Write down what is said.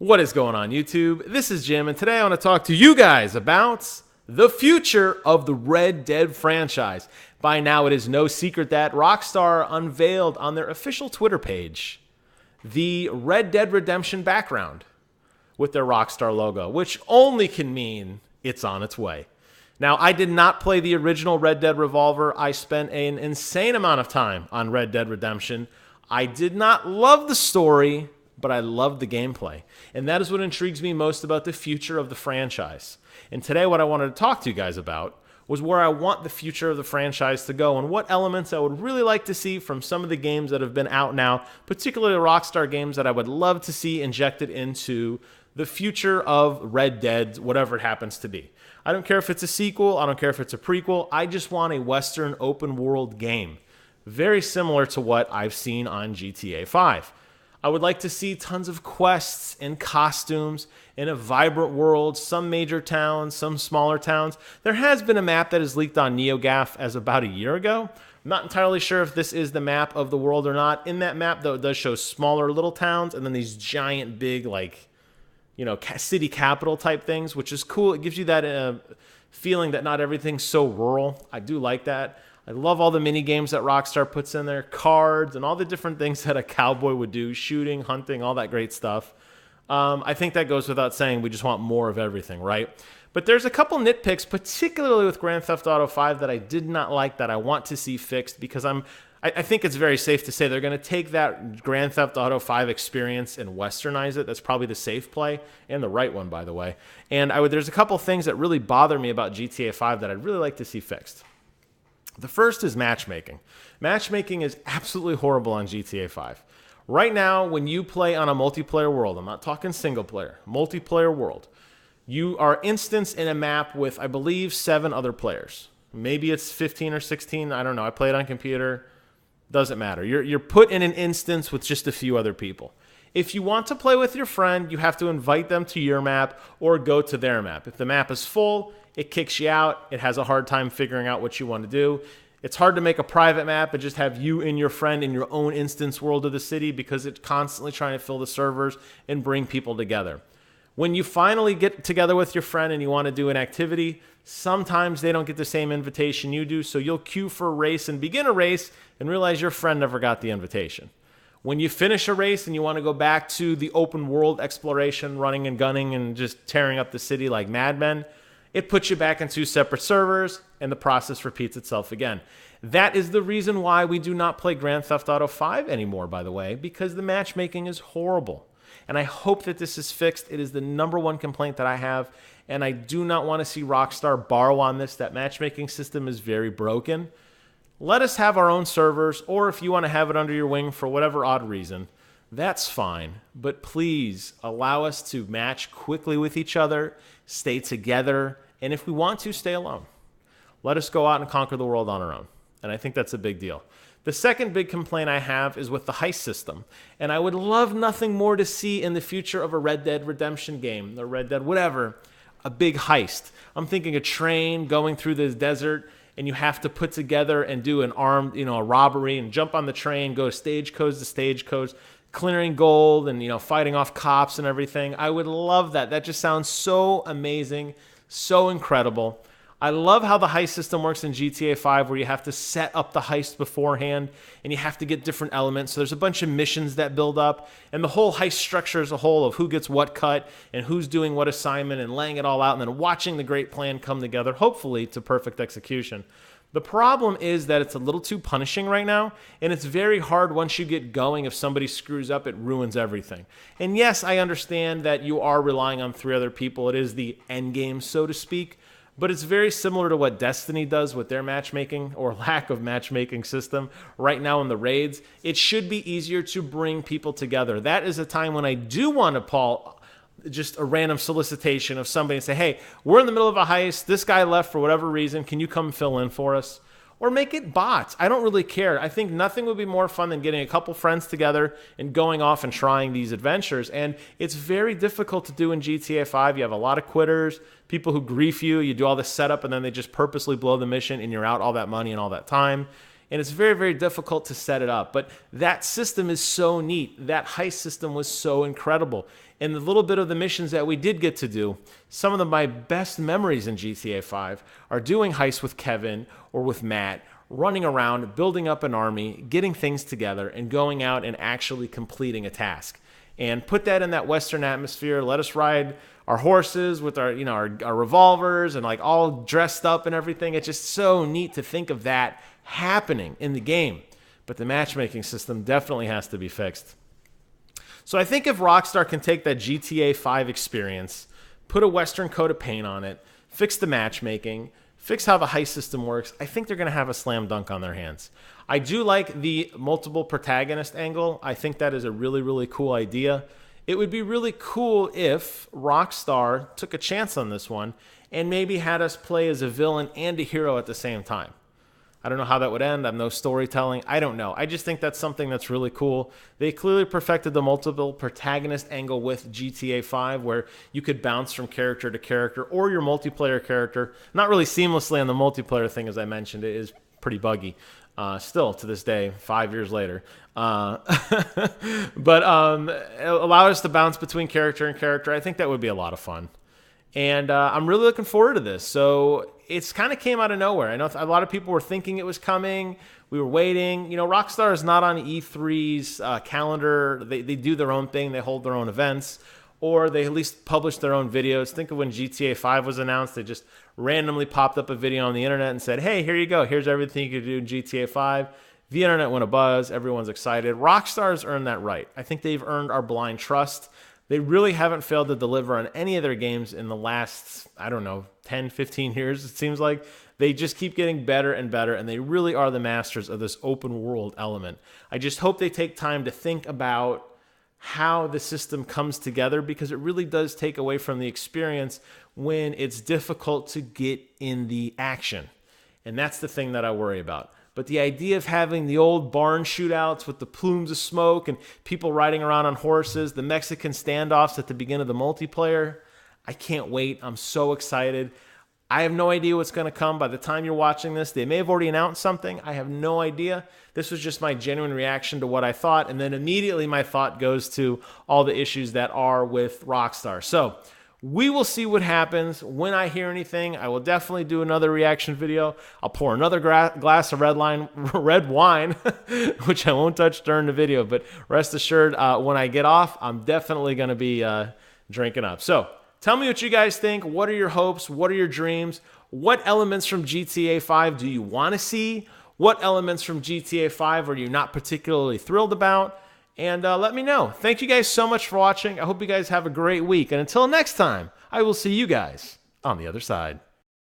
What is going on, YouTube? This is Jim, and today I want to talk to you guys about the future of the Red Dead franchise. By now, it is no secret that Rockstar unveiled on their official Twitter page the Red Dead Redemption background with their Rockstar logo, which only can mean it's on its way. Now, I did not play the original Red Dead Revolver. I spent an insane amount of time on Red Dead Redemption. I did not love the story, but I love the gameplay. And that is what intrigues me most about the future of the franchise. And today what I wanted to talk to you guys about was where I want the future of the franchise to go and what elements I would really like to see from some of the games that have been out now, particularly Rockstar games that I would love to see injected into the future of Red Dead, whatever it happens to be. I don't care if it's a sequel, I don't care if it's a prequel, I just want a Western open world game. Very similar to what I've seen on GTA 5. I would like to see tons of quests and costumes in a vibrant world, some major towns, some smaller towns. There has been a map that is leaked on NeoGAF as about a year ago. I'm not entirely sure if this is the map of the world or not. In that map, though, it does show smaller little towns and then these giant, big, city capital type things, which is cool. It gives you that feeling that not everything's so rural. I do like that. I love all the mini games that Rockstar puts in there, cards, and all the different things that a cowboy would do, shooting, hunting, all that great stuff. I think that goes without saying. We just want more of everything, right? But there's a couple nitpicks, particularly with Grand Theft Auto 5, that I did not like, that I want to see fixed, because I think it's very safe to say they're going to take that Grand Theft Auto 5 experience and westernize it. That's probably the safe play, and the right one, by the way. And there's a couple things that really bother me about GTA 5 that I'd really like to see fixed. The first is matchmaking. Matchmaking is absolutely horrible on GTA 5. Right now, when you play on a multiplayer world, I'm not talking single player, multiplayer world, you are instanced in a map with, I believe, 7 other players. Maybe it's 15 or 16, I don't know. I play it on computer, doesn't matter. You're put in an instance with just a few other people. If you want to play with your friend, you have to invite them to your map or go to their map. If the map is full, it kicks you out. It has a hard time figuring out what you want to do. It's hard to make a private map and just have you and your friend in your own instance world of the city because it's constantly trying to fill the servers and bring people together. When you finally get together with your friend and you want to do an activity, sometimes they don't get the same invitation you do, so you'll queue for a race and begin a race and realize your friend never got the invitation. When you finish a race and you want to go back to the open world exploration, running and gunning and just tearing up the city like madmen, it puts you back in 2 separate servers, and the process repeats itself again. That is the reason why we do not play Grand Theft Auto 5 anymore, by the way, because the matchmaking is horrible. And I hope that this is fixed. It is the #1 complaint that I have, and I do not want to see Rockstar borrow on this. That matchmaking system is very broken. Let us have our own servers, or if you want to have it under your wing for whatever odd reason, that's fine. But please allow us to match quickly with each other, stay together, and if we want to, stay alone. Let us go out and conquer the world on our own. And I think that's a big deal. The second big complaint I have is with the heist system. And I would love nothing more to see in the future of a Red Dead Redemption game, or Red Dead whatever, a big heist. I'm thinking a train going through the desert, and you have to put together and do an armed, a robbery, and jump on the train, go stagecoach to stagecoach, clearing gold, and, fighting off cops and everything. I would love that. That just sounds so amazing. So incredible. I love how the heist system works in GTA 5, where you have to set up the heist beforehand and you have to get different elements. So there's a bunch of missions that build up, and the whole heist structure as a whole of who gets what cut and who's doing what assignment and laying it all out and then watching the great plan come together, hopefully to perfect execution. The problem is that it's a little too punishing right now, and it's very hard once you get going. If somebody screws up, it ruins everything. And yes, I understand that you are relying on 3 other people. It is the end game, so to speak, but it's very similar to what Destiny does with their matchmaking or lack of matchmaking system right now in the raids. It should be easier to bring people together. That is a time when I do want to call just a random solicitation of somebody and say, hey, we're in the middle of a heist. This guy left for whatever reason. Can you come fill in for us? Or make it bots. I don't really care. I think nothing would be more fun than getting a couple friends together and going off and trying these adventures. And it's very difficult to do in GTA 5. You have a lot of quitters, people who grief you. You do all this setup and then they just purposely blow the mission and you're out all that money and all that time. And it's very, very difficult to set it up. But that system is so neat. That heist system was so incredible. And the little bit of the missions that we did get to do, some of my best memories in GTA 5 are doing heists with Kevin or with Matt, running around, building up an army, getting things together, and going out and actually completing a task. And put that in that Western atmosphere. Let us ride our horses with our, our revolvers and like all dressed up and everything. It's just so neat to think of that happening in the game. But the matchmaking system definitely has to be fixed. So I think if Rockstar can take that GTA 5 experience, put a Western coat of paint on it, fix the matchmaking, fix how the heist system works, I think they're going to have a slam dunk on their hands. I do like the multiple protagonist angle. I think that is a really, really cool idea. It would be really cool if Rockstar took a chance on this one and maybe had us play as a villain and a hero at the same time. I don't know how that would end. I'm no storytelling. I don't know. I just think that's something that's really cool. They clearly perfected the multiple protagonist angle with GTA 5, where you could bounce from character to character or your multiplayer character. Not really seamlessly on the multiplayer thing, as I mentioned. It is pretty buggy. Still to this day, 5 years later. But it allowed us to bounce between character and character. I think that would be a lot of fun. And I'm really looking forward to this. So it's kind of came out of nowhere. I know a lot of people were thinking it was coming. We were waiting. Rockstar is not on E3's calendar. They do their own thing. They hold their own events. Or they at least publish their own videos. Think of when GTA 5 was announced. They just randomly popped up a video on the internet and said, hey, here you go. Here's everything you can do in GTA 5. The internet went abuzz. Everyone's excited. Rockstar's earned that right. I think they've earned our blind trust. They really haven't failed to deliver on any of their games in the last, 10, 15 years, it seems like. They just keep getting better and better, and they really are the masters of this open world element. I just hope they take time to think about how the system comes together, because it really does take away from the experience when it's difficult to get in the action. And that's the thing that I worry about. But the idea of having the old barn shootouts with the plumes of smoke and people riding around on horses, the Mexican standoffs at the beginning of the multiplayer, I can't wait. I'm so excited. I have no idea what's going to come. By the time you're watching this, they may have already announced something. I have no idea. This was just my genuine reaction to what I thought. And then immediately my thought goes to all the issues that are with Rockstar. So we will see what happens. When I hear anything, I will definitely do another reaction video. I'll pour another glass of red wine, which I won't touch during the video. But rest assured, when I get off, I'm definitely going to be drinking up. So tell me what you guys think. What are your hopes? What are your dreams? What elements from GTA 5 do you want to see? What elements from GTA 5 are you not particularly thrilled about? And let me know. Thank you guys so much for watching. I hope you guys have a great week. And until next time, I will see you guys on the other side.